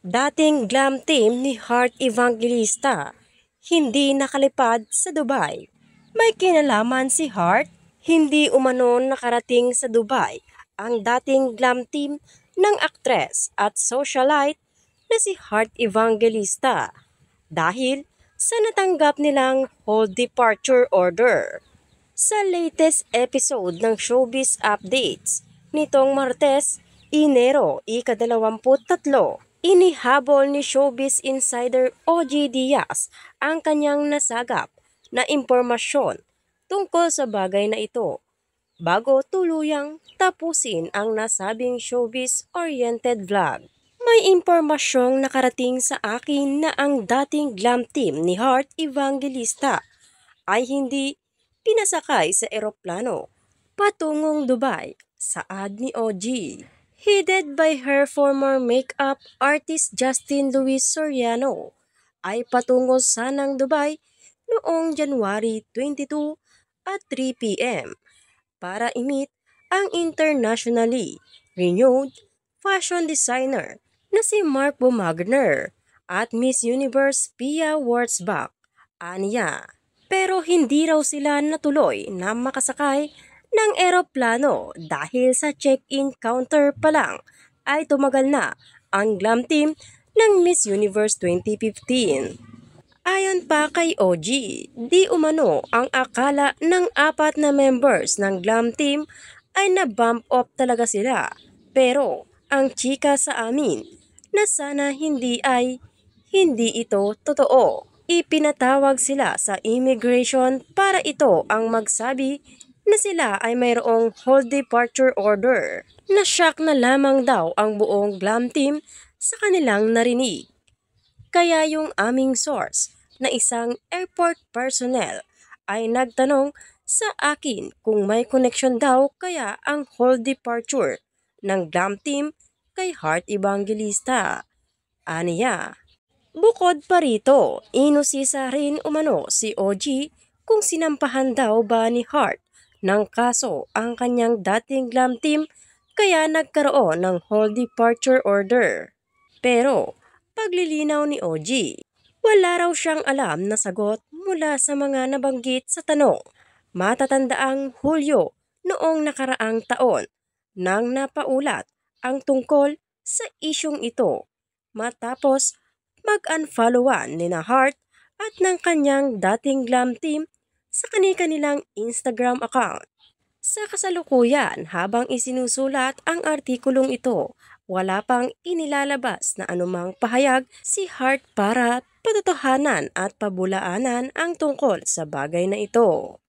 Dating glam team ni Heart Evangelista, hindi nakalipad sa Dubai. May kinalaman si Heart, hindi umano nakarating sa Dubai ang dating glam team ng aktres at socialite na si Heart Evangelista dahil sa natanggap nilang hold departure order. Sa latest episode ng Showbiz Updates nitong Martes, Enero, ika-23, inihabol ni Showbiz Insider OG Diaz ang kanyang nasagap na impormasyon tungkol sa bagay na ito bago tuluyang tapusin ang nasabing showbiz-oriented vlog. May impormasyong nakarating sa akin na ang dating glam team ni Heart Evangelista ay hindi pinasakay sa eroplano patungong Dubai, saad ni OG. Headed by her former makeup artist Justin Luis Soriano, ay patungo sanang Dubai noong January 22 at 3 p.m. para i-meet ang internationally renowned fashion designer na si Mark Bumagner at Miss Universe Pia Wurtzbach. Aniya. Pero hindi raw sila natuloy na makasakay ng eroplano dahil sa check-in counter pa lang ay tumagal na ang glam team ng Miss Universe 2015. Ayon pa kay OG, di umano ang akala ng apat na members ng glam team ay na-bump up talaga sila. Pero ang chika sa amin na sana hindi ito totoo. Ipinatawag sila sa immigration para ito ang magsabi na sila ay mayroong hold departure order. Na-shock na lamang daw ang buong glam team sa kanilang narinig. Kaya yung aming source na isang airport personnel ay nagtanong sa akin kung may connection daw kaya ang hold departure ng glam team kay Heart Evangelista. Aniya. Bukod pa rito, inusisa rin umano si OG kung sinampahan daw ba ni Heart ng kaso ang kanyang dating glam team kaya nagkaroon ng hold departure order. Pero paglilinaw ni OG, wala raw siyang alam na sagot mula sa mga nabanggit sa tanong. Matatandaang Hulyo noong nakaraang taon nang napaulat ang tungkol sa isyong ito matapos mag-unfollowan ni na Heart at ng kanyang dating glam team sa kanilang Instagram account. Sa kasalukuyan, habang isinusulat ang artikulong ito, wala pang inilalabas na anumang pahayag si Heart para patotohanan at pabulaanan ang tungkol sa bagay na ito.